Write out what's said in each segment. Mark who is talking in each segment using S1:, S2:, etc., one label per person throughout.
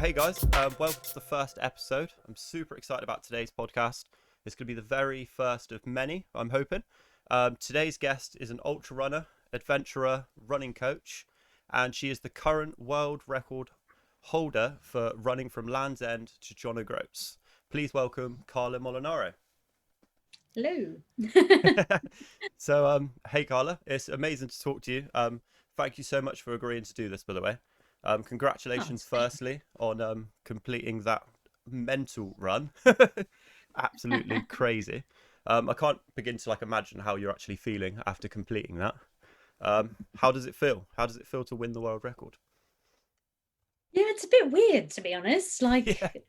S1: Hey guys, welcome to the first episode. I'm super excited about today's podcast. It's going to be the very first of many, I'm hoping. Today's guest is an ultra runner, adventurer, running coach, and she is the current world record holder for running from Land's End to John O'Groats. Please welcome Carla Molinaro.
S2: Hello.
S1: So, hey Carla, it's amazing to talk to you. Thank you so much for agreeing to do this, by the way. Congratulations, firstly, on completing that mental run. Absolutely crazy. I can't begin to imagine how you're actually feeling after completing that. How does it feel? How does it feel to win the world record?
S2: Yeah, it's a bit weird, to be honest.
S1: Yeah,
S2: I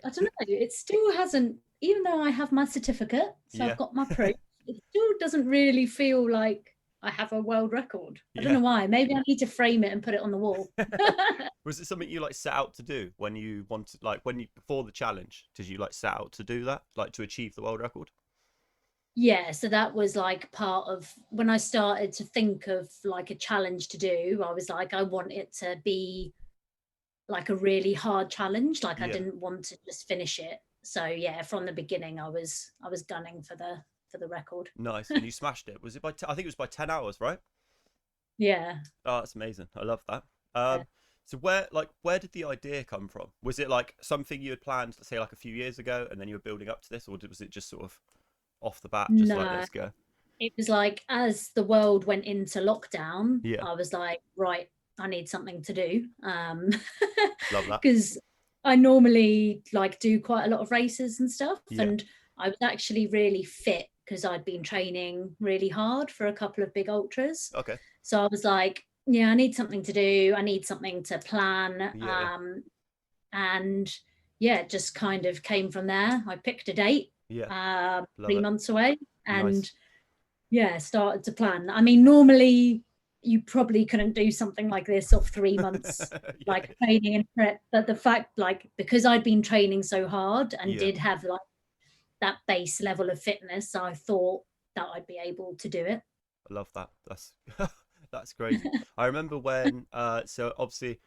S2: don't know. It still hasn't, even though I have my certificate, so
S1: yeah,
S2: I've got my proof, it still doesn't really feel like I have a world record. I don't
S1: yeah.
S2: know why. Maybe I need to frame it and put it on the wall.
S1: Was it something you set out to do when you wanted, before the challenge? Did you set out to do that, to achieve the world record?
S2: Yeah, so that was part of when I started to think of a challenge to do. I was like, I want it to be a really hard challenge. I
S1: Yeah.
S2: didn't want to just finish it. So yeah, from the beginning, I was gunning for the record.
S1: Nice. And you smashed it. Was it by, I think it was by 10 hours, right?
S2: Yeah.
S1: Oh, that's amazing. I love that.
S2: Yeah.
S1: So where did the idea come from? Was it something you had planned, let's say a few years ago, and then you were building up to this, or was it just sort of off the bat, just
S2: No,
S1: let's go?
S2: it was as the world went into lockdown,
S1: Yeah,
S2: I was like, right, I need something to do.
S1: love that.
S2: Because I normally do quite a lot of races and stuff,
S1: Yeah.
S2: and I was actually really fit because I'd been training really hard for a couple of big ultras.
S1: Okay.
S2: So I was like, yeah, I need something to do. I need something to plan.
S1: Yeah, yeah,
S2: And yeah, it just kind of came from there. I picked a date,
S1: yeah. Love
S2: 3
S1: it.
S2: months away, and
S1: Nice.
S2: yeah, started to plan. I mean, normally you probably couldn't do something like this off 3 months,
S1: Yeah,
S2: training and prep. But the fact, because I'd been training so hard and
S1: yeah.
S2: did have that base level of fitness, I thought that I'd be able to do it.
S1: I love that. That's that's crazy. I remember when so obviously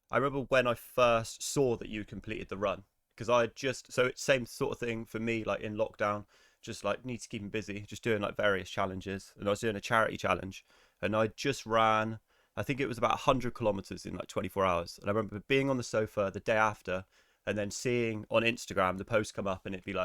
S1: I remember when I first saw that you completed the run, because I had just, so it's same sort of thing for me, in lockdown, just need to keep me busy, just doing various challenges, and I was doing a charity challenge, and I just ran, I think it was about 100 kilometers in 24 hours, and I remember being on the sofa the day after, and then seeing on Instagram the post come up, and it'd be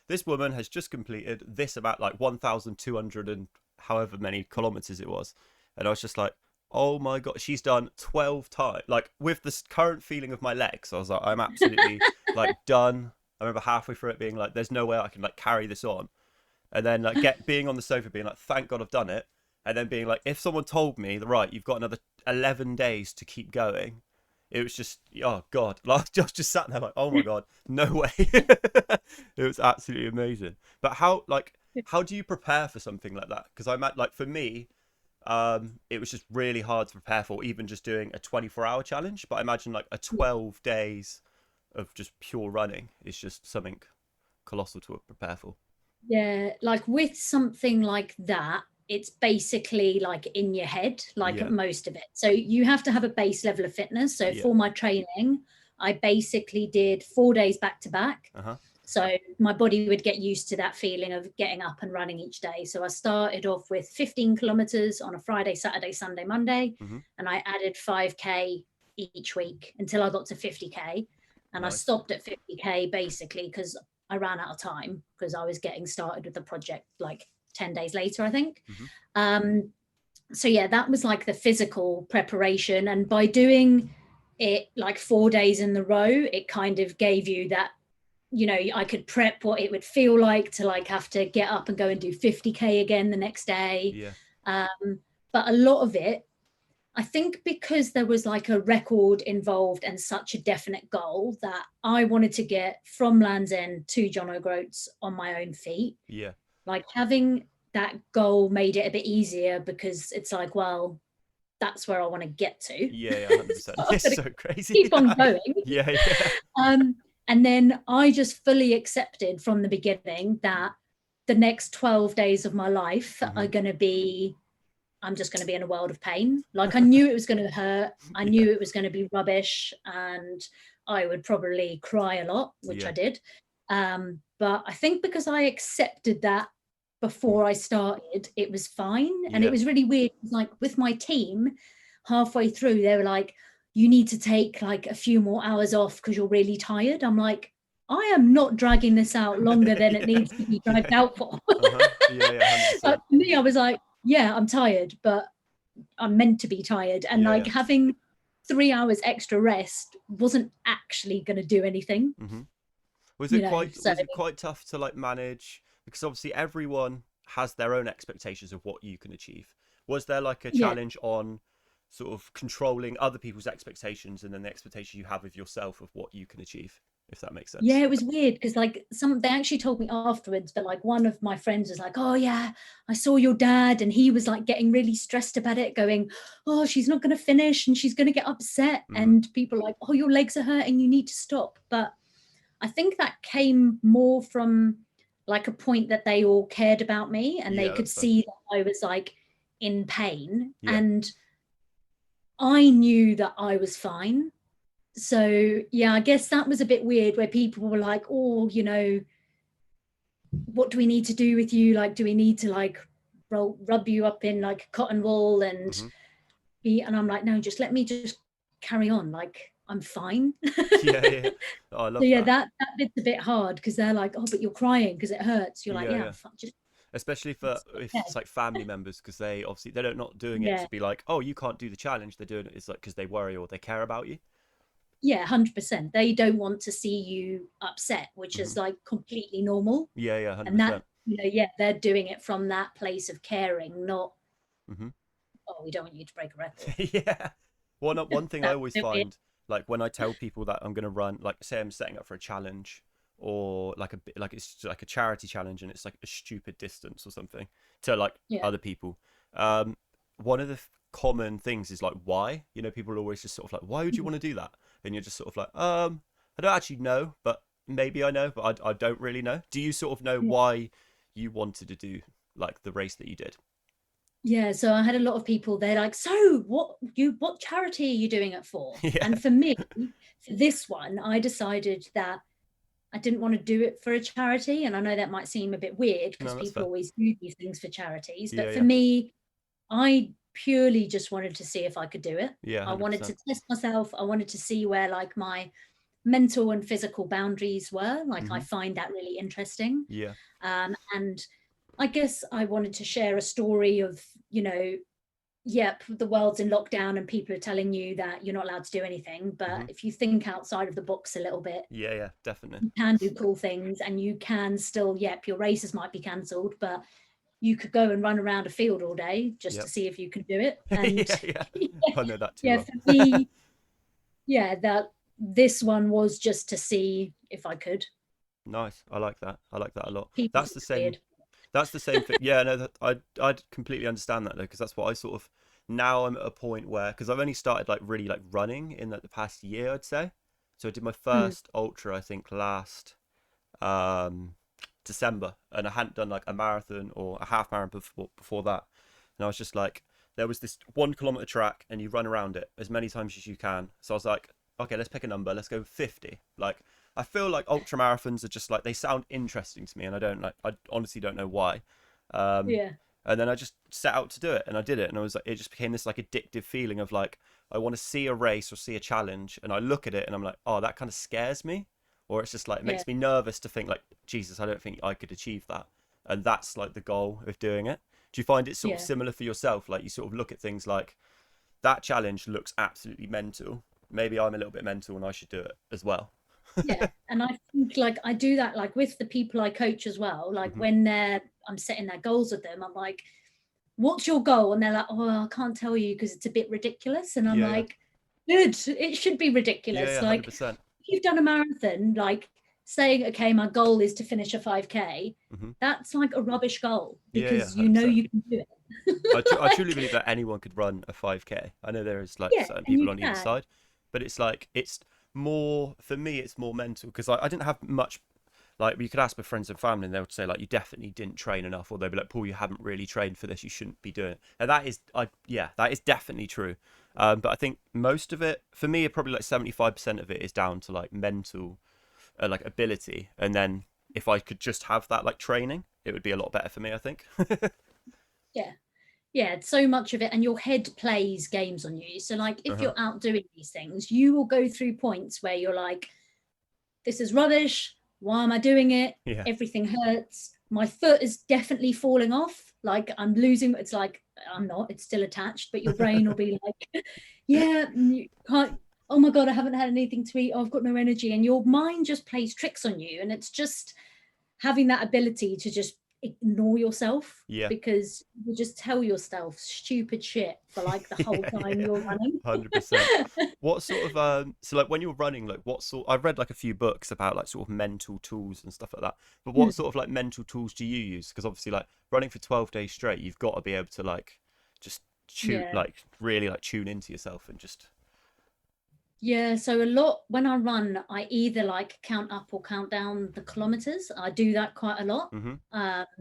S1: this woman has just completed this about 1,200 and however many kilometers it was, and I was just like, oh my god, she's done 12 times, with this current feeling of my legs. I was like, I'm absolutely done. I remember halfway through it being there's no way I can carry this on, and then being on the sofa being thank god I've done it, and then being if someone told me right, you've got another 11 days to keep going, it was just, oh god, I just sat there oh my god, no way. It was absolutely amazing. But how do you prepare for something like that? Because I'm at, for me, it was just really hard to prepare for, even just doing a 24-hour challenge. But I imagine a 12 days of just pure running is just something colossal to prepare for.
S2: Yeah, with something like that, it's basically in your head,
S1: Yeah,
S2: most of it. So you have to have a base level of fitness. So
S1: yeah.
S2: for my training, I basically did 4 days back to back.
S1: Uh-huh.
S2: So my body would get used to that feeling of getting up and running each day. So I started off with 15 kilometers on a Friday, Saturday, Sunday, Monday,
S1: Mm-hmm.
S2: and I added 5K each week until I got to 50K. And I
S1: Nice.
S2: stopped at 50K basically because I ran out of time because I was getting started with the project 10 days later, I think.
S1: Mm-hmm.
S2: So yeah, that was the physical preparation. And by doing it 4 days in the row, it kind of gave you that, I could prep what it would feel like to have to get up and go and do 50K again the next day.
S1: Yeah.
S2: But a lot of it, I think because there was a record involved and such a definite goal that I wanted to get from Land's End to John O'Groats on my own feet.
S1: Yeah.
S2: Having that goal made it a bit easier because it's well, that's where I want to get to.
S1: Yeah, yeah, 100%.
S2: So I'm
S1: It's
S2: gonna
S1: so crazy.
S2: keep on going.
S1: Yeah, yeah.
S2: And then I just fully accepted from the beginning that the next 12 days of my life
S1: Mm-hmm.
S2: are going to be, I'm just going to be in a world of pain. I knew it was going to hurt. I
S1: Yeah.
S2: knew it was going to be rubbish. And I would probably cry a lot, which
S1: Yeah.
S2: I did. But I think because I accepted that before I started, it was fine. And it
S1: Yeah.
S2: was really weird. Like with my team, halfway through, they were like, you need to take like a few more hours off because you're really tired. I'm like, I am not dragging this out longer than it
S1: Yeah.
S2: needs to be dragged
S1: Yeah.
S2: out for.
S1: Uh-huh. Yeah, yeah,
S2: Like
S1: 100%.
S2: for me, I was like, yeah, I'm tired, but I'm meant to be tired. And
S1: Yeah,
S2: like
S1: yeah.
S2: having 3 hours extra rest wasn't actually going to do anything,
S1: Hmm. Was it
S2: So
S1: was it quite tough to like manage, because obviously everyone has their own expectations of what you can achieve. Was there like a
S2: yeah.
S1: challenge on sort of controlling other people's expectations and then the expectation you have of yourself of what you can achieve, if that makes
S2: Yeah,
S1: sense?
S2: it was weird because like they actually told me afterwards, but like one of my friends was like, "Oh yeah, I saw your dad," and he was like getting really stressed about it, going, "Oh, she's not going to finish and she's going to get upset."
S1: Hmm.
S2: And people are like, "Oh, your legs are hurting, you need to stop." But I think that came more from like a point that they all cared about me and they
S1: Yeah,
S2: could
S1: that's fair.
S2: see that I was like in pain,
S1: Yeah.
S2: and I knew that I was fine. So yeah, I guess that was a bit weird where people were like, "Oh, what do we need to do with you? Like, do we need to like rub you up in like cotton wool and
S1: Hmm.
S2: be?" And I'm like, "No, just let me just carry on. Like, I'm fine."
S1: Yeah, yeah. Oh, I
S2: So
S1: love
S2: yeah,
S1: that.
S2: that bit's a bit hard because they're like, "Oh, but you're crying because it hurts." You're like,
S1: Yeah,
S2: "Yeah,
S1: yeah.
S2: just
S1: Especially for
S2: it's
S1: if
S2: okay."
S1: it's like family members, because they obviously they're not doing it
S2: Yeah,
S1: to be like, oh, you can't do the challenge. They're doing it, it's like because they worry or they care about you.
S2: yeah, 100%. They don't want to see you upset, which
S1: Hmm.
S2: is like completely normal.
S1: Yeah, yeah,
S2: And that,
S1: 100%.
S2: yeah, they're doing it from that place of caring, not,
S1: Hmm.
S2: "Oh, we don't want you to break a record."
S1: Yeah. One thing I
S2: That's
S1: always
S2: a bit weird.
S1: find, like when I tell people that I'm gonna run, like say I'm setting up for a challenge, or like a bit like it's like a charity challenge and it's like a stupid distance or something to like
S2: Yeah.
S1: other people. Um, one of the common things is like why. People are always just sort of like, why would you want to do that? And you're just sort of like, I don't actually know, but maybe I know, but I don't really know. Do you sort of know
S2: Yeah.
S1: why you wanted to do like the race that you did?
S2: Yeah, so I had a lot of people, they're like, "So what charity are you doing it for?"
S1: Yeah.
S2: And for me, for this one, I decided that I didn't want to do it for a charity. And I know that might seem a bit weird because
S1: No, that's
S2: people
S1: fair.
S2: always do these things for charities.
S1: Yeah,
S2: But for
S1: yeah.
S2: me, I purely just wanted to see if I could do it.
S1: Yeah,
S2: I wanted
S1: 100%.
S2: to test myself. I wanted to see where like my mental and physical boundaries were. Like I
S1: Hmm.
S2: find that really interesting.
S1: Yeah.
S2: And I guess I wanted to share a story of, yep, the world's in lockdown and people are telling you that you're not allowed to do anything. But
S1: Hmm.
S2: if you think outside of the box a little bit,
S1: Yeah, yeah, definitely.
S2: you can do cool things and you can still, yep, your races might be cancelled, but you could go and run around a field all day just to
S1: Yep.
S2: see if you can do it. And
S1: Yeah, yeah. I know that too
S2: yeah,
S1: well.
S2: for me, yeah, that this one was just to see if I could.
S1: Nice. I like that. I like that a lot.
S2: People
S1: That's
S2: think
S1: the
S2: it's
S1: same.
S2: weird.
S1: That's the same thing. Yeah, no, I completely understand that though, because that's what I sort of now I'm at a point where, because I've only started like really like running in like the past year, I'd say. So I did my
S2: Mm,
S1: first ultra, I think, last um December, and I hadn't done like a marathon or a half marathon before that. And I was just like, there was this 1 kilometer track, and you run around it as many times as you can. So I was like, okay, let's pick a number. Let's go 50. Like, I feel like ultra marathons are just like they sound interesting to me, and I don't like. I honestly don't know why. Um,
S2: yeah,
S1: and then I just set out to do it, and I did it, and I was like, it just became this like addictive feeling of like I want to see a race or see a challenge, and I look at it, and I'm like, oh, that kind of scares me, or it's just like it
S2: yeah,
S1: makes me nervous to think like, Jesus, I don't think I could achieve that, and that's like the goal of doing it. Do you find it sort of
S2: yeah.
S1: similar for yourself? Like you sort of look at things like that challenge looks absolutely mental. Maybe I'm a little bit mental and I should do it as well.
S2: Yeah. And I think like I do that like with the people I coach as well. Like
S1: Hmm.
S2: when I'm setting their goals with them, I'm like, "What's your goal?" And they're like, "Oh, I can't tell you because it's a bit ridiculous." And I'm
S1: Yeah, yeah,
S2: like, "Good, it should be
S1: yeah,
S2: ridiculous."
S1: yeah,
S2: Like
S1: 100%.
S2: if you've done a marathon, like saying, "Okay, my goal is to finish a 5K,"
S1: Hmm.
S2: that's like a rubbish goal
S1: Yeah, yeah,
S2: because you know
S1: 100%.
S2: you can do it.
S1: I truly believe that anyone could run a 5K. I know there is like
S2: Yeah,
S1: certain
S2: and
S1: people
S2: you
S1: on either
S2: can.
S1: side, but it's like it's more for me. It's more mental because I didn't have much. like you could ask my friends and family, and they would say like you definitely didn't train enough, or they'd be like, Paul, you haven't really trained for this. You shouldn't be doing it. And that is, yeah, that is definitely true. But I think most of it, for me, probably like 75% of it is down to like mental, like ability, and then if I could just have that like training, it would be a lot better for me, I think.
S2: Yeah. Yeah, so much of it, and your head plays games on you. So like if
S1: Uh-huh.
S2: you're out doing these things, you will go through points where you're like, this is rubbish. Why am I doing it?
S1: Yeah.
S2: Everything hurts. My foot is definitely falling off. Like I'm losing. It's like I'm not. It's still attached, but your brain will be like, yeah, you can't. Oh my god, I haven't had anything to eat. Oh, I've got no energy, and your mind just plays tricks on you. And it's just having that ability to just ignore yourself,
S1: Yeah.
S2: because you just tell yourself stupid shit for like the whole
S1: Yeah,
S2: time
S1: yeah,
S2: you're running.
S1: 100%. What sort of so like when you're running, like what sort? I've read like a few books about like sort of mental tools and stuff like that. But what sort of like mental tools do you use? Because obviously, like running for 12 days straight, you've got to be able to like just tune,
S2: Yeah.
S1: like really like tune into yourself and just.
S2: Yeah, so a lot when I run, I either like count up or count down the kilometers. I do that quite a lot.
S1: Mm-hmm.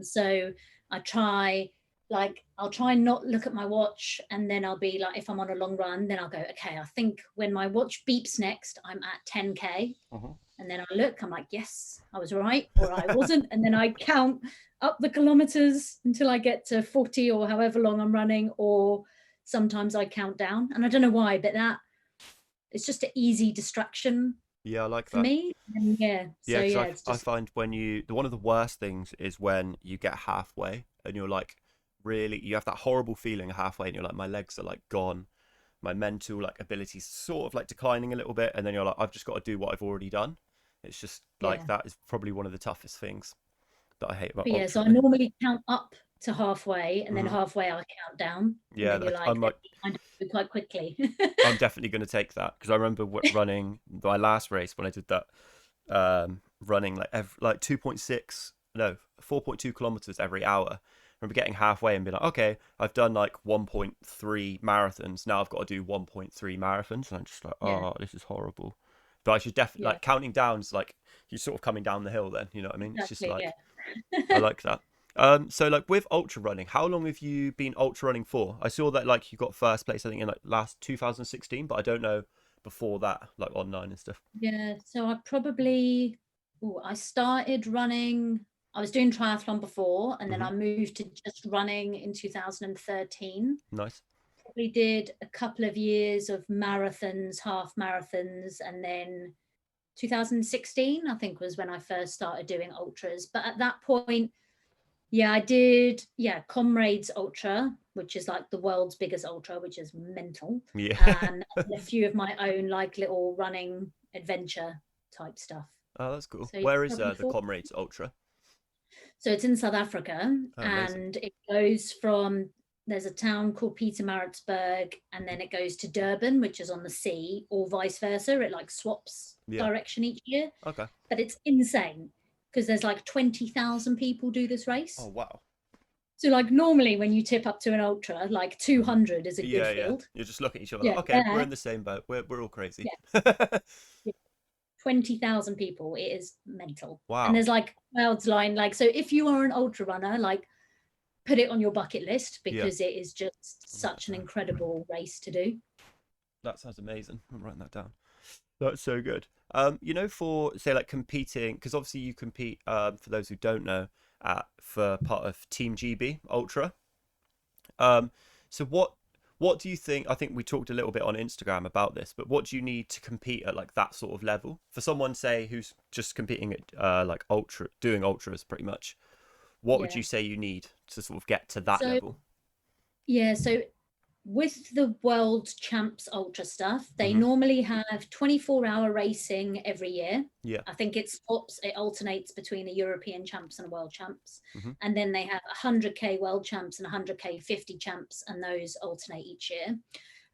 S2: So I try, like, I'll try and not look at my watch, and then I'll be like, if I'm on a long run, then I'll go, okay, I think when my watch beeps next, I'm at 10K.
S1: Uh-huh.
S2: And then I look, I'm like, yes, I was right, or I wasn't. And then I count up the kilometers until I get to 40 or however long I'm running, or sometimes I count down. And I don't know why, but that it's just an easy distraction
S1: Yeah, I like
S2: for
S1: that.
S2: me. And yeah,
S1: Yeah,
S2: so
S1: because
S2: yeah,
S1: I
S2: it's
S1: I
S2: just
S1: find when you one of the worst things is when you get halfway and you're like really you have that horrible feeling halfway and you're like my legs are like gone, my mental like abilities sort of like declining a little bit, and then you're like I've just got to do what I've already done. It's just like
S2: yeah.
S1: that is probably one of the toughest things that I hate about
S2: But yeah,
S1: ultra
S2: so I
S1: running.
S2: normally count up to halfway, and then
S1: Hmm.
S2: halfway I count down, and
S1: Yeah,
S2: then you're
S1: that
S2: like,
S1: I'm
S2: then
S1: like
S2: you kind of do quite quickly.
S1: I'm definitely going to take that because I remember running my last race when I did that, running like 2.6 no 4.2 kilometers every hour. I remember getting halfway and being like, okay, I've done like 1.3 marathons. Now I've got to do 1.3 marathons, and I'm just like,
S2: Yeah,
S1: oh, this is horrible. But I should definitely
S2: yeah,
S1: like counting down is like you're sort of coming down the hill. Then you know what I mean? It's just
S2: exactly.
S1: like I
S2: Yeah.
S1: like that. So like with ultra running, how long have you been ultra running for? I saw that like you got first place, I think, in like last 2016, but I don't know before that, like online and stuff.
S2: Yeah, so I probably, I started running, I was doing triathlon before, and then
S1: Hmm.
S2: I moved to just running in 2013.
S1: Nice.
S2: Probably did a couple of years of marathons, half marathons, and then 2016, I think, was when I first started doing ultras. But at that point, yeah, I did, yeah, Comrades Ultra, which is like the world's biggest ultra, which is mental,
S1: Yeah.
S2: and a few of my own like little running adventure type stuff.
S1: Oh, that's cool.
S2: So yeah,
S1: Where is
S2: probably
S1: the
S2: four.
S1: Comrades Ultra?
S2: So it's in South Africa,
S1: Oh, amazing.
S2: and it goes from, there's a town called Pietermaritzburg, and then it goes to Durban, which is on the sea, or vice versa. It like swaps
S1: Yeah.
S2: direction each year,
S1: Okay.
S2: but it's insane because there's like 20,000 people do this
S1: Oh,
S2: race.
S1: wow.
S2: So like normally when you tip up to an ultra, like
S1: Hmm.
S2: 200 is a good
S1: Yeah, yeah.
S2: field.
S1: You're just looking at each other like,
S2: Yeah,
S1: okay, we're
S2: there,
S1: in the same boat. We're all crazy.
S2: yeah, yeah, 20,000 people. It is mental. And
S1: Wow.
S2: there's like crowds line. Like, so if you are an ultra runner, like put it on your bucket list,
S1: Yeah.
S2: because it is just
S1: I'll write that
S2: such an
S1: down.
S2: incredible race to do.
S1: That sounds amazing. I'm writing that down. That's so good. For say like competing, because obviously you compete. For those who don't know, for part of Team GB Ultra. Um, so what do you think? I think we talked a little bit on Instagram about this, but what do you need to compete at like that sort of level for someone say who's just competing at like ultra, doing ultras pretty much? What would
S2: Yeah.
S1: you say you need to sort of get to that
S2: So
S1: level?
S2: yeah, so with the world champs ultra stuff, they
S1: Hmm.
S2: normally have 24-hour racing every year.
S1: Yeah.
S2: I think it alternates between a European champs and a world champs.
S1: Hmm.
S2: And then they have 100K world champs and 100K 50 champs, and those alternate each year.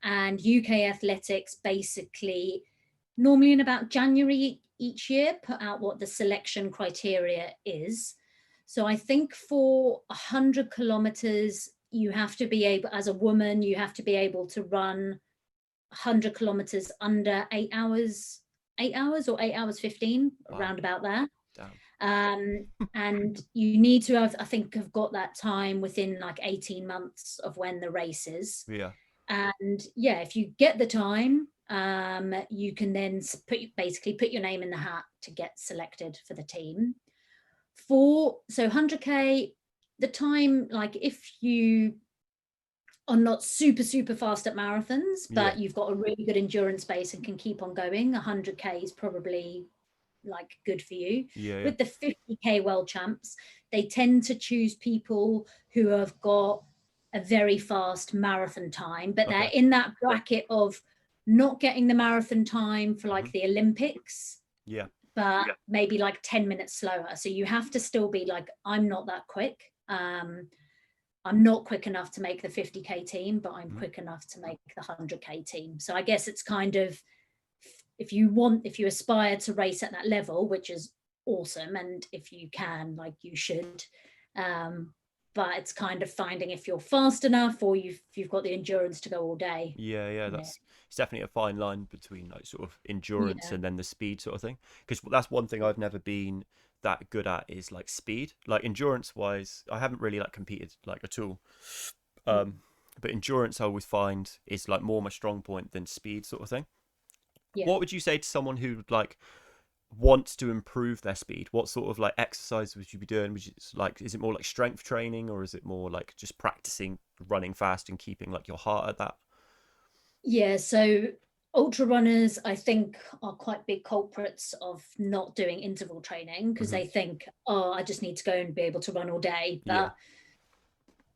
S2: And UK Athletics basically, normally in about January each year, put out what the selection criteria is. So I think for 100 kilometers, you have to be able, as a woman, you have to be able to run 100 kilometers under 8 hours, 8 hours or 8 hours 15,
S1: Wow.
S2: around about there.
S1: Damn.
S2: And you need to have, I think, have got that time within like 18 months of when the race is.
S1: Yeah.
S2: And yeah, if you get the time, you can then basically put your name in the hat to get selected for the team. So 100k, the time, like if you are not super fast at marathons,
S1: Yeah.
S2: but you've got a really good endurance base and can keep on going, 100k is probably like good for you.
S1: Yeah. Yeah.
S2: With the 50k world champs, they tend to choose people who have got a very fast marathon time, but they're
S1: Okay.
S2: in that bracket of not getting the marathon time for like the Olympics,
S1: Yeah.
S2: but maybe like 10 minutes slower. So you have to still be like, I'm not that quick. I'm not quick enough to make the 50k team, but I'm quick enough to make the 100k team. So I guess it's kind of, if you aspire to race at that level, which is awesome, and if you can, like, you should, but it's kind of finding if you're fast enough or you've got the endurance to go all day.
S1: Yeah, yeah,
S2: Yeah.
S1: it's definitely a fine line between like sort of endurance
S2: Yeah.
S1: and then the speed sort of thing. Because that's one thing I've never been that good at is like speed. Like endurance wise, I haven't really like competed like at all. But endurance I always find is like more my strong point than speed sort of thing.
S2: Yeah.
S1: What would you say to someone who like wants to improve their speed? What sort of like exercise would you be doing? Would you like, is it more like strength training or is it more like just practicing running fast and keeping like your heart at that?
S2: Yeah, so ultra runners, I think, are quite big culprits of not doing interval training because
S1: Hmm.
S2: they think, oh, I just need to go and be able to run all day.
S1: Yeah.
S2: But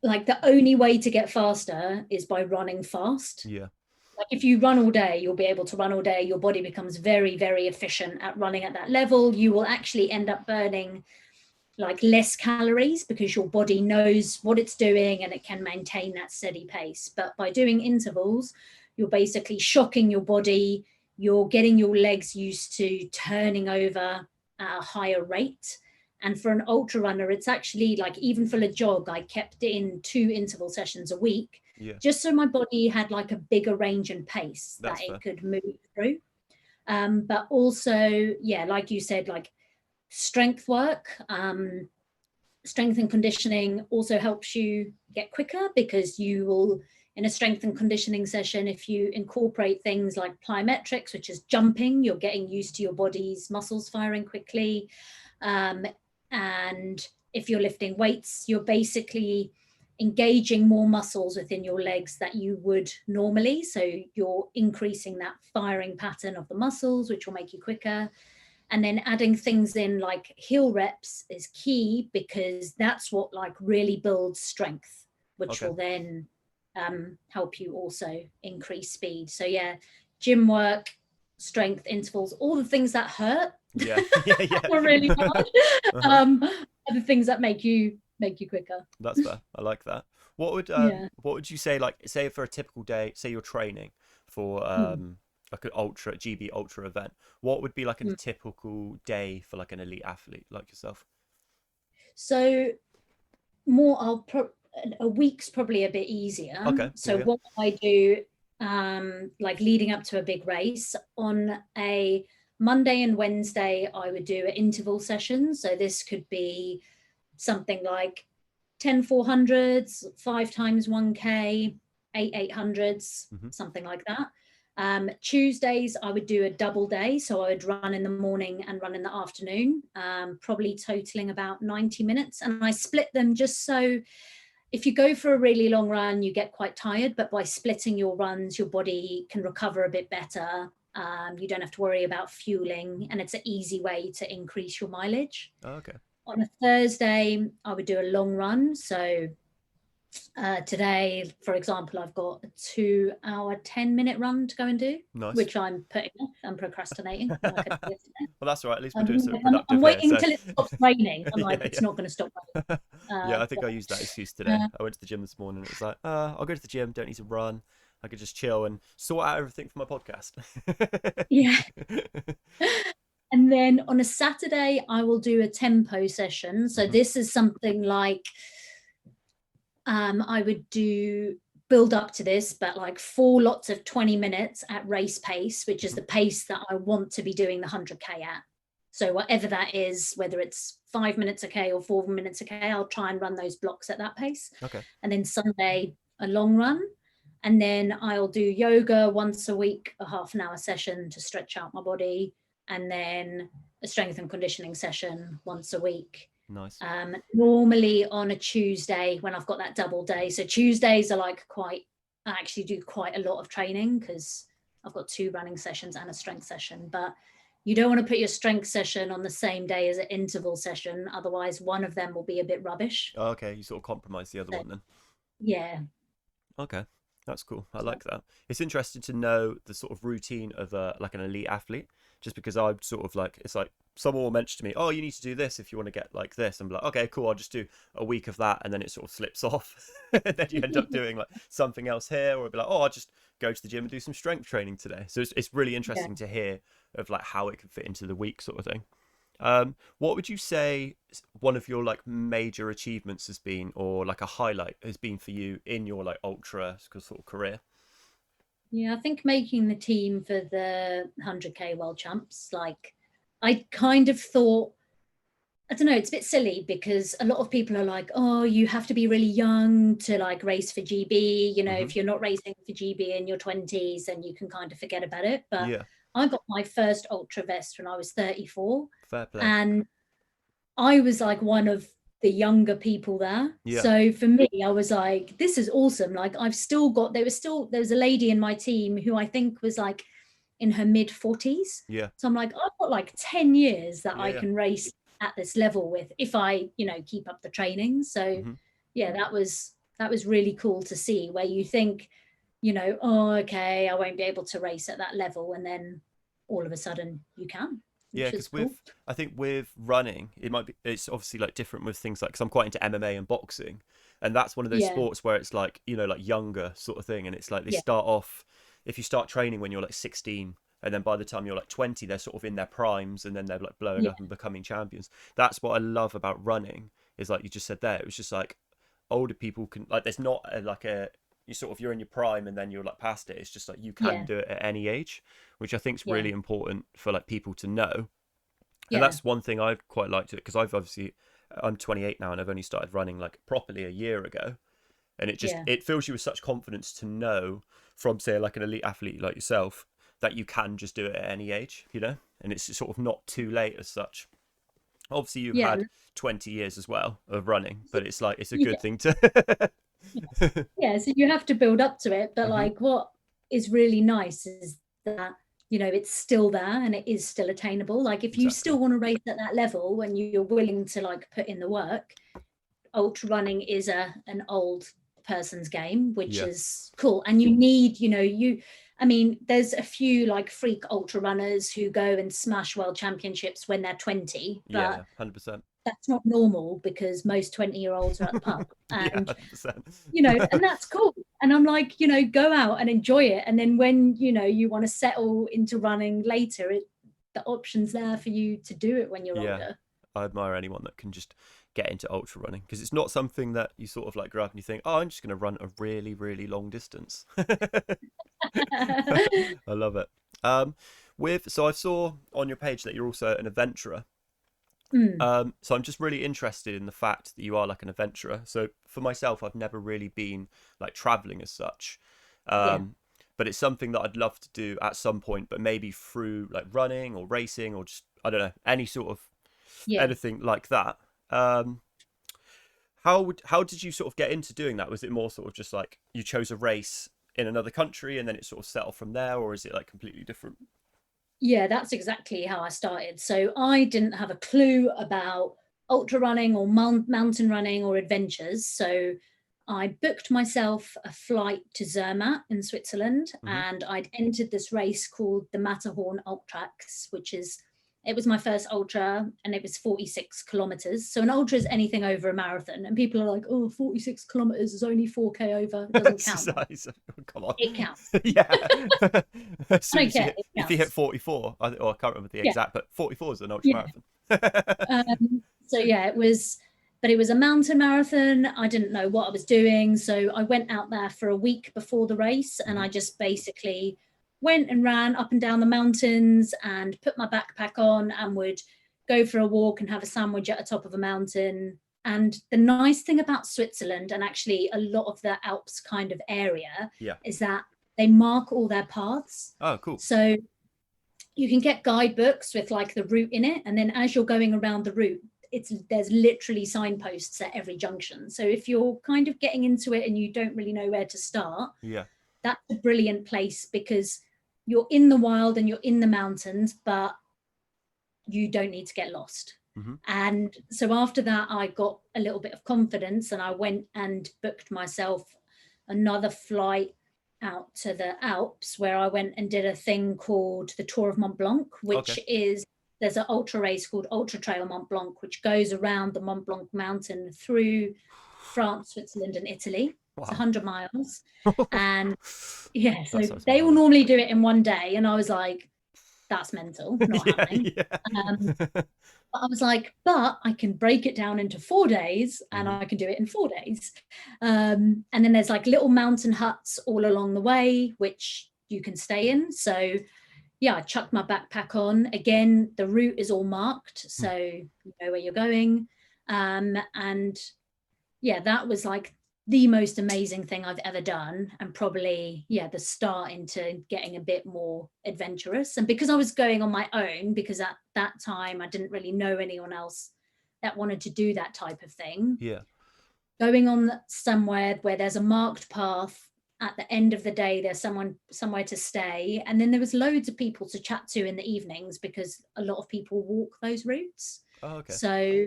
S2: like the only way to get faster is by running fast.
S1: Yeah.
S2: Like if you run all day, you'll be able to run all day. Your body becomes very efficient at running at that level. You will actually end up burning like less calories because your body knows what it's doing and it can maintain that steady pace. But by doing intervals, you're basically shocking your body. You're getting your legs used to turning over at a higher rate. And for an ultra runner, it's actually like, even for a jog, I kept it in 2 interval sessions a week,
S1: Yeah.
S2: just so my body had like a bigger range and pace that
S1: That's fair.
S2: it could move through. But also, yeah, like you said, like strength work, strength and conditioning also helps you get quicker because you will, in a strength and conditioning session, if you incorporate things like plyometrics, which is jumping, you're getting used to your body's muscles firing quickly. And if you're lifting weights, you're basically engaging more muscles within your legs that you would normally. So you're increasing that firing pattern of the muscles, which will make you quicker. And then adding things in like heel reps is key because that's what like really builds strength, which
S1: Okay.
S2: will then help you also increase speed. So yeah, gym work, strength, intervals, all the things that hurt
S1: Yeah. Yeah. Yeah.
S2: were really hard,
S1: Uh-huh.
S2: are the things that make you quicker.
S1: That's fair. I like that.
S2: Yeah.
S1: What would you say, like, say for a typical day, say you're training for like an ultra GB ultra event, what would be like a typical day for like an elite athlete like yourself?
S2: So more, a week's probably a bit easier.
S1: Okay. Yeah.
S2: So
S1: Yeah.
S2: what I do, like leading up to a big race, on a Monday and Wednesday, I would do an interval session. So this could be something like 10 400s, 5 times 1K, 8 800s,
S1: Hmm.
S2: something like that. Tuesdays, I would do a double day. So I would run in the morning and run in the afternoon, probably totaling about 90 minutes. And I split them just so if you go for a really long run, you get quite tired, but by splitting your runs, your body can recover a bit better. You don't have to worry about fueling, and it's an easy way to increase your mileage.
S1: Oh, okay.
S2: On a Thursday, I would do a long run. So today, for example, I've got a 2 hour, 10-minute run to go and do,
S1: Nice.
S2: which I'm putting off. I'm procrastinating. I'm like,
S1: Well, that's all right. At least we're doing something
S2: I'm
S1: productive here.
S2: waiting
S1: So,
S2: until it stops raining. I'm like,
S1: yeah,
S2: it's not going to stop
S1: yeah.
S2: raining.
S1: Yeah, I think I used that excuse today.
S2: Uh,
S1: I went to the gym this morning. It was like, I'll go to the gym. Don't need to run. I could just chill and sort out everything for my podcast.
S2: yeah. And then on a Saturday, I will do a tempo session. So
S1: Hmm.
S2: this is something like I would do build up to this, but like 4 lots of 20 minutes at race pace, which is
S1: Hmm.
S2: the pace that I want to be doing the 100k at. So whatever that is, whether it's 5 minutes a K or 4 minutes a K, I'll try and run those blocks at that pace.
S1: Okay.
S2: And then Sunday, a long run. And then I'll do yoga once a week, a half an hour session to stretch out my body. And then a strength and conditioning session once a week.
S1: Nice.
S2: Normally on a Tuesday when I've got that double day. So Tuesdays are like I actually do quite a lot of training because I've got 2 running sessions and a strength session. But you don't want to put your strength session on the same day as an interval session. Otherwise, one of them will be a bit rubbish.
S1: Oh, okay, you sort of compromise the other one then.
S2: Yeah.
S1: Okay, that's cool. I like that. It's interesting to know the sort of routine of like an elite athlete, just because I'm sort of like, it's like someone will mention to me, oh, you need to do this if you want to get like this. I'm like, okay, cool. I'll just do a week of that, and then it sort of slips off, and then you end up doing like something else here, or I'll be like, oh, I'll just go to the gym and do some strength training today. So it's really interesting to hear of like how it can fit into the week sort of thing. What would you say one of your like major achievements has been, or like a highlight has been for you in your like ultra sort of career?
S2: Yeah, I think making the team for the 100K World Champs, like I kind of thought, I don't know, it's a bit silly because a lot of people are like, oh, you have to be really young to like race for GB. You know,
S1: Mm-hmm.
S2: if you're not racing for GB in your 20s, then you can kind of forget about it. But
S1: Yeah,
S2: I got my first ultra vest when I was 34.
S1: fair play.
S2: And I was like one of the younger people there.
S1: Yeah,
S2: So for me, I was like, this is awesome. Like I've still got, there was a lady in my team who I think was like in her mid 40s.
S1: yeah,
S2: So I'm like, I've got like 10 years that
S1: yeah,
S2: I
S1: yeah.
S2: can race at this level with if I, keep up the training. So
S1: Mm-hmm.
S2: yeah, that was really cool to see where you think, oh, okay, I won't be able to race at that level. And then all of a sudden you can,
S1: Yeah,
S2: which is
S1: because
S2: cool.
S1: I think with running, it's obviously like different with things like, because I'm quite into MMA and boxing, and that's one of those
S2: Yeah.
S1: sports where it's like, like younger sort of thing, and it's like they
S2: Yeah.
S1: start off, if you start training when you're like 16, and then by the time you're like 20, they're sort of in their primes, and then they're like blowing
S2: Yeah.
S1: up and becoming champions. That's what I love about running, is like you just said there, it was just like older people can, like, there's not like a, you're in your prime and then you're like past it. It's just like you can
S2: Yeah.
S1: do it at any age, which I think is
S2: Yeah.
S1: really important for like people to know. And
S2: Yeah.
S1: that's one thing I've quite liked it, because I'm 28 now, and I've only started running like properly a year ago, and
S2: Yeah.
S1: it fills you with such confidence to know from, say, like an elite athlete like yourself, that you can just do it at any age, and it's sort of not too late as such. Obviously you've
S2: Yeah.
S1: had 20 years as well of running, but it's like it's a good
S2: Yeah.
S1: thing to
S2: Yeah. So you have to build up to it. But
S1: hmm
S2: like what is really nice is that, it's still there and it is still attainable. Like if you
S1: exactly.
S2: still want to race at that level and you're willing to like put in the work, ultra running is an old person's game, which
S1: Yeah,
S2: is cool. And you need, I mean, there's a few like freak ultra runners who go and smash world championships when they're 20,
S1: yeah,
S2: but
S1: 100%.
S2: that's not normal because most 20-year-olds are at the pub.
S1: Yeah,
S2: And
S1: 100%.
S2: and that's cool. And I'm like, go out and enjoy it. And then when, you want to settle into running later, the option's there for you to do it when you're
S1: Yeah,
S2: older.
S1: I admire anyone that can just get into ultra running, because it's not something that you sort of like grow up and you think, oh, I'm just going to run a really, really long distance. I love it. Um, so I saw on your page that you're also an adventurer.
S2: Mm,
S1: So I'm just really interested in the fact that you are like an adventurer. So for myself, I've never really been like traveling as such.
S2: yeah.
S1: Um, but it's something that I'd love to do at some point, but maybe through like running or racing, or just, I don't know, any sort of
S2: Yeah.
S1: anything like that. How did you sort of get into doing that? Was it more sort of just like you chose a race in another country and then it sort of settled from there, or is it like completely different?
S2: Yeah, that's exactly how I started. So I didn't have a clue about ultra running or mountain running or adventures. So I booked myself a flight to Zermatt in Switzerland,
S1: hmm
S2: and I'd entered this race called the Matterhorn Ultrax, it was my first ultra, and it was 46 kilometers. So an ultra is anything over a marathon. And people are like, oh, 46 kilometers is only 4K over. It doesn't count.
S1: Come on.
S2: It counts.
S1: Yeah. As
S2: I
S1: soon
S2: don't
S1: as you
S2: care.
S1: hit,
S2: It
S1: if you hit
S2: counts.
S1: 44, I can't remember the
S2: Yeah.
S1: exact, but 44 is an ultra
S2: Yeah.
S1: marathon.
S2: So yeah, but it was a mountain marathon. I didn't know what I was doing. So I went out there for a week before the race, and
S1: hmm
S2: I just basically went and ran up and down the mountains and put my backpack on and would go for a walk and have a sandwich at the top of a mountain. And the nice thing about Switzerland, and actually a lot of the Alps kind of area,
S1: Yeah.
S2: is that they mark all their paths.
S1: Oh, cool.
S2: So you can get guidebooks with like the route in it, and then as you're going around the route, there's literally signposts at every junction. So if you're kind of getting into it and you don't really know where to start,
S1: Yeah.
S2: that's a brilliant place, because you're in the wild and you're in the mountains, but you don't need to get lost.
S1: Mm-hmm.
S2: And so after that, I got a little bit of confidence and I went and booked myself another flight out to the Alps, where I went and did a thing called the Tour of Mont Blanc, which is, there's an ultra race called Ultra Trail Mont Blanc, which goes around the Mont Blanc mountain through France, Switzerland, and Italy. Wow. It's 100 miles. And yeah, so they will normally do it in one day. And I was like, that's mental, not happening. But I was like, but I can break it down into 4 days, and I can do it in 4 days. And then there's like little mountain huts all along the way, which you can stay in. So yeah, I chucked my backpack on. Again, the route is all marked, so you know where you're going. And yeah, that was like the most amazing thing I've ever done, and probably, yeah, the start into getting a bit more adventurous. And because I was going on my own, because at that time I didn't really know anyone else that wanted to do that type of thing.
S1: Yeah.
S2: Going on somewhere where there's a marked path, at the end of the day there's somewhere to stay, and then there was loads of people to chat to in the evenings, because a lot of people walk those routes.
S1: Oh, okay.
S2: So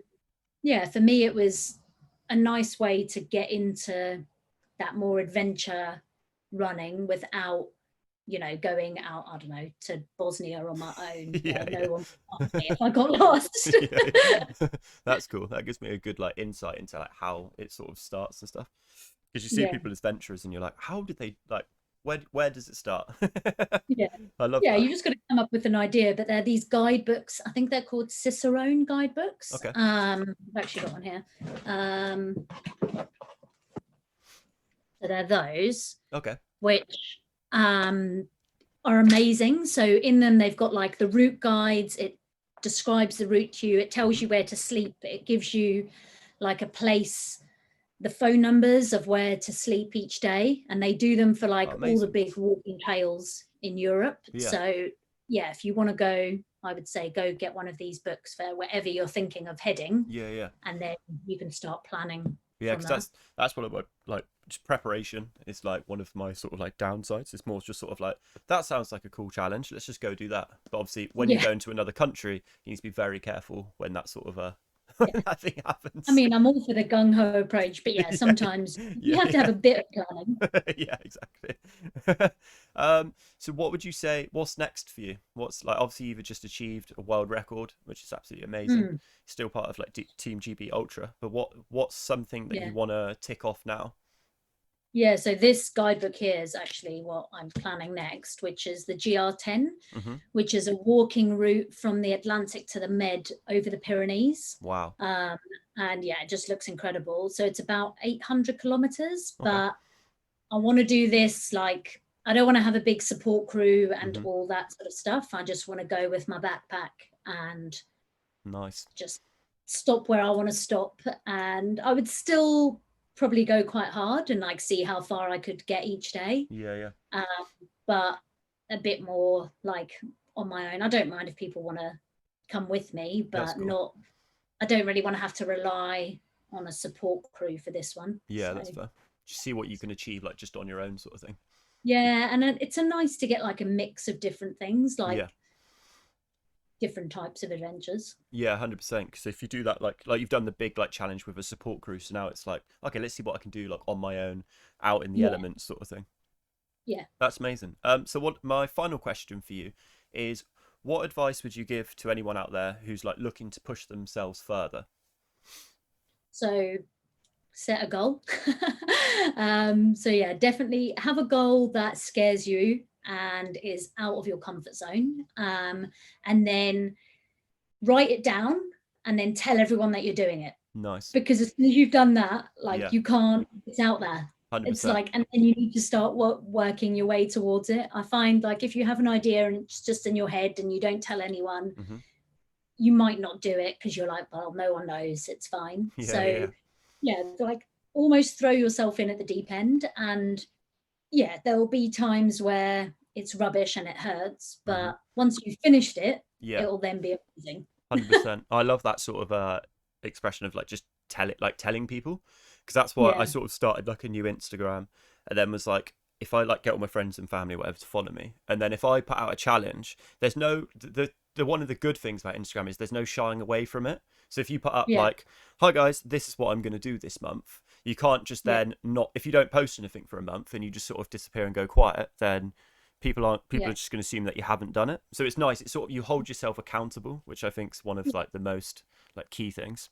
S2: yeah, for me it was a nice way to get into that more adventure running without, you know, going out, I don't know, to Bosnia on my own. No one would me if I got lost.
S1: That's cool. That gives me a good like insight into like how it sort of starts and stuff. Because you see people as adventurers and you're like, how did they like, where does it start? I love that.
S2: You just got to come up with an idea. But there are these guidebooks, I think they're called Cicerone guidebooks.
S1: Okay.
S2: I've actually got one here. So they're those.
S1: Okay.
S2: Which are amazing. So in them they've got like the route guides, it describes the route to you, it tells you where to sleep, it gives you like a place, the phone numbers of where to sleep each day, and they do them for like all the big walking trails in Europe. So yeah, if you want to go, I would say go get one of these books for wherever you're thinking of heading. And then you can start planning.
S1: Yeah, because that's one of my like, just preparation is like one of my sort of like downsides. It's more just sort of like, that sounds like a cool challenge, let's just go do that. But obviously when you go into another country, you need to be very careful when that sort of that thing happens.
S2: I mean, I'm all for the gung-ho approach, but yeah, sometimes you have to have a bit of planning.
S1: Yeah, exactly. So what would you say, what's next for you? What's like, obviously you've just achieved a world record, which is absolutely amazing. Still part of like Team GB Ultra, but what's something that you want to tick off now?
S2: Yeah, so this guidebook here is actually what I'm planning next, which is the GR10, which is a walking route from the Atlantic to the Med over the Pyrenees.
S1: Wow.
S2: And yeah, it just looks incredible. So it's about 800 kilometers, but I want to do this like, I don't want to have a big support crew and all that sort of stuff. I just want to go with my backpack and just stop where I want to stop. And I would still probably go quite hard and like see how far I could get each day. But a bit more like on my own. I don't mind if people want to come with me, but I don't really want to have to rely on a support crew for this one.
S1: Yeah, that's fair. Just see what you can achieve like just on your own sort of thing.
S2: Yeah, and it's a nice to get like a mix of different things, like different types of adventures.
S1: Yeah, 100%. Because if you do that, like you've done the big like challenge with a support crew, so now it's like, okay, let's see what I can do like on my own, out in the elements sort of thing.
S2: Yeah,
S1: that's amazing. So what my final question for you is, what advice would you give to anyone out there who's like looking to push themselves further?
S2: So set a goal. So yeah, definitely have a goal that scares you and is out of your comfort zone, and then write it down and then tell everyone that you're doing it.
S1: Nice.
S2: Because as soon as you've done that, like you can't, it's out there. 100%. It's like, and then you need to start working your way towards it. I find like if you have an idea and it's just in your head and you don't tell anyone, you might not do it because you're like, well, no one knows, it's fine.
S1: Yeah,
S2: So
S1: yeah.
S2: yeah, like almost throw yourself in at the deep end. And yeah, there'll be times where it's rubbish and it hurts,
S1: Mm-hmm.
S2: but once you've finished it,
S1: Yeah,
S2: it'll then be amazing.
S1: 100%. I love that sort of expression of like just telling people, because that's why I
S2: Yeah,
S1: sort of started like a new Instagram, and then was like, if I like get all my friends and family or whatever to follow me, and then if I put out a challenge, there's no the one of the good things about Instagram is there's no shying away from it. So if you put up
S2: yeah,
S1: like, hi guys, this is what I'm going to do this month, you can't just
S2: yeah,
S1: then not, if you don't post anything for a month and you just sort of disappear and go quiet, then people
S2: yeah,
S1: are just going to assume that you haven't done it. So it's nice. It's sort of, you hold yourself accountable, which I think is one of like the most like key things.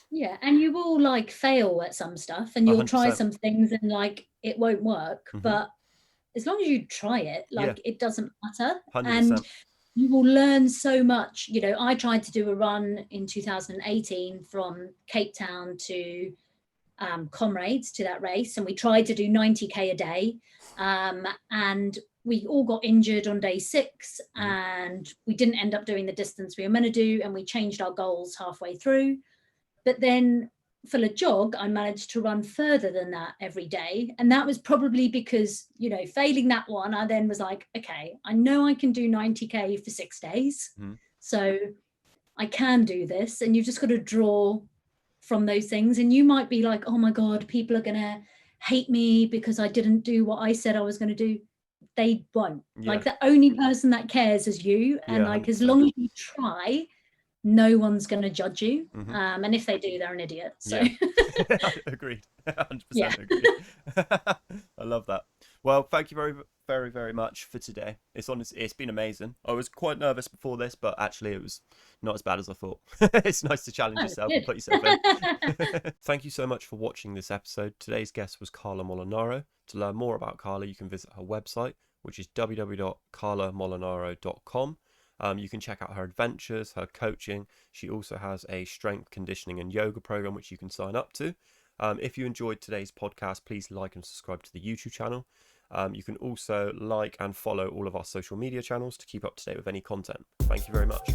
S2: yeah. And you will like fail at some stuff and you'll try
S1: 100%.
S2: some things and like it won't work.
S1: Mm-hmm.
S2: But as long as you try it,
S1: Yeah.
S2: like it doesn't matter. And
S1: 100%.
S2: you will learn so much. You know, I tried to do a run in 2018 from Cape Town to Comrades, to that race, and we tried to do 90k a day, and we all got injured on day 6,
S1: Mm-hmm.
S2: and we didn't end up doing the distance we were meant to do, and we changed our goals halfway through. But then for a jog, I managed to run further than that every day. And that was probably because, you know, failing that one, I then was like, okay, I know I can do 90k for 6 days.
S1: Mm-hmm.
S2: So I can do this. And you've just got to draw from those things. And you might be like, oh my God, people are going to hate me because I didn't do what I said I was going to do. They won't.
S1: Yeah.
S2: Like, the only person that cares is you. And
S1: Yeah.
S2: like, as
S1: 100%.
S2: long as you try, no one's going to judge you.
S1: Mm-hmm.
S2: And if they do, they're an idiot. So,
S1: Yeah. Agreed.
S2: yeah.
S1: 100% agreed. I love that. Well, thank you very, very, very much for today. It's been amazing. I was quite nervous before this, but actually it was not as bad as I thought. It's nice to challenge
S2: Oh, it's
S1: yourself and put yourself in.
S2: good.
S1: Thank you so much for watching this episode. Today's guest was Carla Molinaro. To learn more about Carla, you can visit her website, which is www.carlamolinaro.com. You can check out her adventures, her coaching. She also has a strength conditioning and yoga program, which you can sign up to. If you enjoyed today's podcast, please like and subscribe to the YouTube channel. You can also like and follow all of our social media channels to keep up to date with any content. Thank you very much.